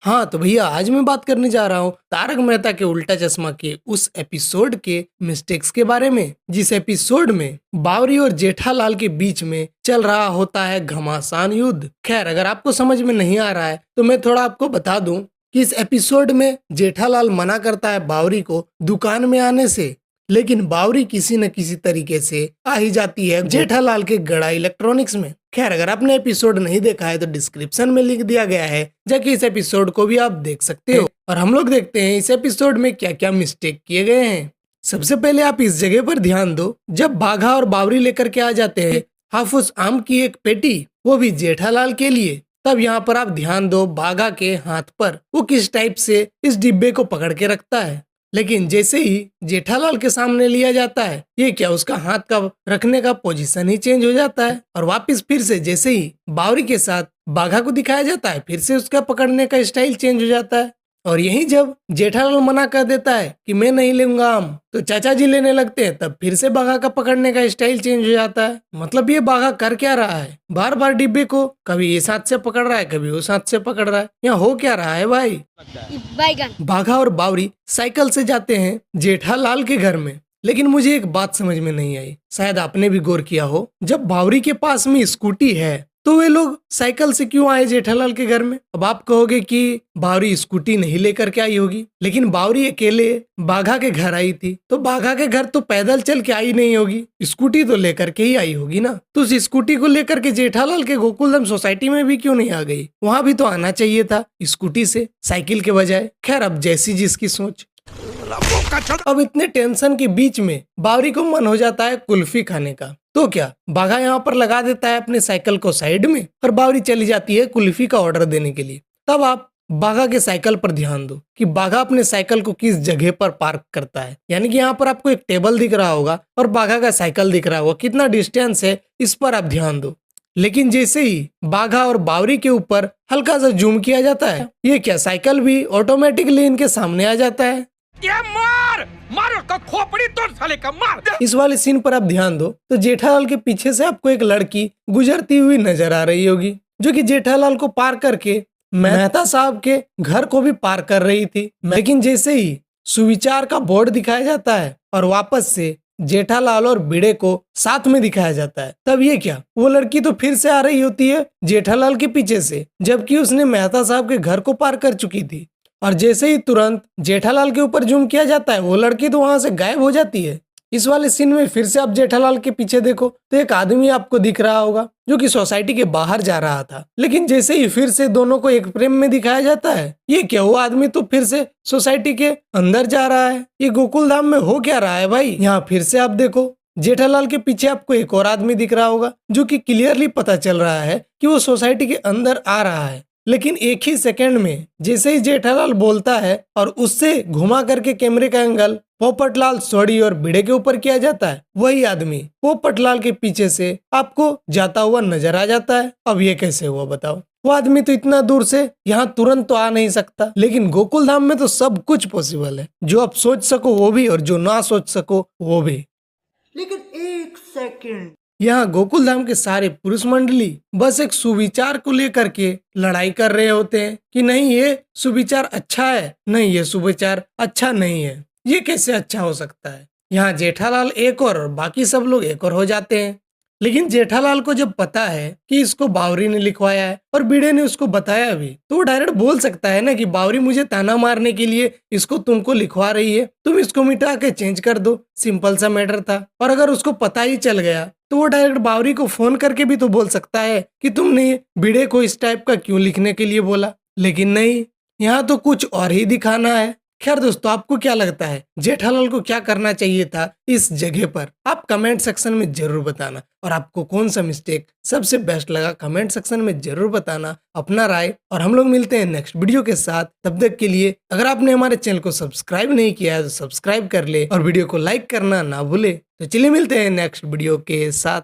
हाँ तो भैया आज मैं बात करने जा रहा हूँ तारक मेहता के उल्टा चश्मा के उस एपिसोड के मिस्टेक्स के बारे में, जिस एपिसोड में बावरी और जेठालाल के बीच में चल रहा होता है घमासान युद्ध। खैर अगर आपको समझ में नहीं आ रहा है तो मैं थोड़ा आपको बता दूं कि इस एपिसोड में जेठालाल मना करता है बावरी को दुकान में आने से, लेकिन बावरी किसी न किसी तरीके से आ ही जाती है जेठालाल के गड़ा इलेक्ट्रॉनिक्स में। खैर अगर आपने एपिसोड नहीं देखा है तो डिस्क्रिप्शन में लिंक दिया गया है, जाके इस एपिसोड को भी आप देख सकते हो। और हम लोग देखते हैं इस एपिसोड में क्या क्या मिस्टेक किए गए हैं। सबसे पहले आप इस जगह पर ध्यान दो, जब बाघा और बावरी लेकर के आ जाते हैं हाफुस आम की एक पेटी, वो भी जेठालाल के लिए, तब यहाँ पर आप ध्यान दो बाघा के हाथ पर वो किस टाइप से इस डिब्बे को पकड़ के रखता है। लेकिन जैसे ही जेठालाल के सामने लिया जाता है, ये क्या उसका हाथ का रखने का पोजीशन ही चेंज हो जाता है और वापस फिर से जैसे ही बावरी के साथ बाघा को दिखाया जाता है फिर से उसका पकड़ने का स्टाइल चेंज हो जाता है। और यही जब जेठालाल मना कर देता है कि मैं नहीं लूंगा आम, तो चाचा जी लेने लगते हैं, तब फिर से बाघा का पकड़ने का स्टाइल चेंज हो जाता है। मतलब ये बाघा कर क्या रहा है, बार बार डिब्बे को कभी इस हाथ से पकड़ रहा है कभी उस हाथ से पकड़ रहा है, यहाँ हो क्या रहा है भाई। बाघा और बावरी साइकिल से जाते हैं जेठालाल के घर में, लेकिन मुझे एक बात समझ में नहीं आई, शायद आपने भी गौर किया हो, जब बावरी के पास में स्कूटी है तो वे लोग साइकिल से क्यों आए जेठालाल के घर में। अब आप कहोगे कि बावरी स्कूटी नहीं लेकर के आई होगी, लेकिन बावरी अकेले बाघा के घर आई थी, तो बाघा के घर तो पैदल चल के आई नहीं होगी, स्कूटी तो लेकर के ही आई होगी ना। तो उस स्कूटी को लेकर के जेठालाल के गोकुलधाम सोसाइटी में भी क्यों नहीं आ गई, वहाँ भी तो आना चाहिए था स्कूटी से साइकिल के बजाय। खैर अब जैसी जिसकी सोच। अब इतने टेंशन के बीच में बावरी को मन हो जाता है कुल्फी खाने का, तो क्या बाघा यहाँ पर लगा देता है अपने साइकिल को साइड में और बावरी चली जाती है कुल्फी का ऑर्डर देने के लिए। तब आप बाघा के साइकिल पर ध्यान दो कि बाघा अपने साइकिल को किस जगह पर पार्क करता है, यानी कि यहाँ पर आपको एक टेबल दिख रहा होगा और बाघा का साइकिल दिख रहा होगा, कितना डिस्टेंस है इस पर आप ध्यान दो। लेकिन जैसे ही बाघा और बावरी के ऊपर हल्का सा जूम किया जाता है, ये क्या साइकिल भी ऑटोमेटिकली इनके सामने आ जाता है। मार का खोपड़ी तोड़ साले का मार। इस वाले सीन पर आप ध्यान दो तो जेठालाल के पीछे से आपको एक लड़की गुजरती हुई नजर आ रही होगी, जो कि जेठालाल को पार करके मेहता साहब के घर को भी पार कर रही थी। लेकिन जैसे ही सुविचार का बोर्ड दिखाया जाता है और वापस से जेठालाल और भिड़े को साथ में दिखाया जाता है, तब ये क्या वो लड़की तो फिर से आ रही होती है जेठालाल के पीछे से, जबकि उसने मेहता साहब के घर को पार कर चुकी थी। और जैसे ही तुरंत जेठालाल के ऊपर जूम किया जाता है, वो लड़की तो वहां से गायब हो जाती है। इस वाले सीन में फिर से आप जेठालाल के पीछे देखो तो एक आदमी आपको दिख रहा होगा जो कि सोसाइटी के बाहर जा रहा था, लेकिन जैसे ही फिर से दोनों को एक फ्रेम में दिखाया जाता है, ये क्या वो आदमी तो फिर से सोसाइटी के अंदर जा रहा है। ये गोकुलधाम में हो क्या रहा है भाई। यहाँ फिर से आप देखो जेठालाल के पीछे आपको एक और आदमी दिख रहा होगा, जो कि क्लियरली पता चल रहा है कि वो सोसाइटी के अंदर आ रहा है। लेकिन एक ही सेकंड में जैसे ही जेठालाल बोलता है और उससे घुमा करके कैमरे का एंगल पोपटलाल सोडी और भिड़े के ऊपर किया जाता है, वही आदमी पोपटलाल के पीछे से आपको जाता हुआ नजर आ जाता है। अब ये कैसे हुआ बताओ, वो आदमी तो इतना दूर से यहाँ तुरंत तो आ नहीं सकता, लेकिन गोकुलधाम में तो सब कुछ पॉसिबल है, जो आप सोच सको वो भी और जो ना सोच सको वो भी। लेकिन एक सेकंड, यहाँ गोकुलधाम के सारे पुरुष मंडली बस एक सुविचार को लेकर के लड़ाई कर रहे होते हैं कि नहीं ये सुविचार अच्छा है, नहीं ये सुविचार अच्छा नहीं है, ये कैसे अच्छा हो सकता है। यहाँ जेठालाल एक और बाकी सब लोग एक और हो जाते हैं। लेकिन जेठालाल को जब पता है कि इसको बावरी ने लिखवाया है और भिड़े ने उसको बताया भी, तो वो डायरेक्ट बोल सकता है ना कि बावरी मुझे ताना मारने के लिए इसको तुमको लिखवा रही है, तुम इसको मिटा के चेंज कर दो, सिंपल सा मैटर था। और अगर उसको पता ही चल गया तो वो डायरेक्ट बावरी को फोन करके भी तो बोल सकता है कि तुमने भिड़े को इस टाइप का क्यों लिखने के लिए बोला, लेकिन नहीं, यहाँ तो कुछ और ही दिखाना है। खैर दोस्तों, आपको क्या लगता है जेठालाल को क्या करना चाहिए था इस जगह पर, आप कमेंट सेक्शन में जरूर बताना। और आपको कौन सा मिस्टेक सबसे बेस्ट लगा कमेंट सेक्शन में जरूर बताना अपना राय। और हम लोग मिलते हैं नेक्स्ट वीडियो के साथ, तब तक के लिए अगर आपने हमारे चैनल को सब्सक्राइब नहीं किया है तो सब्सक्राइब कर ले और वीडियो को लाइक करना ना भूले। तो चलिए मिलते हैं नेक्स्ट वीडियो के साथ।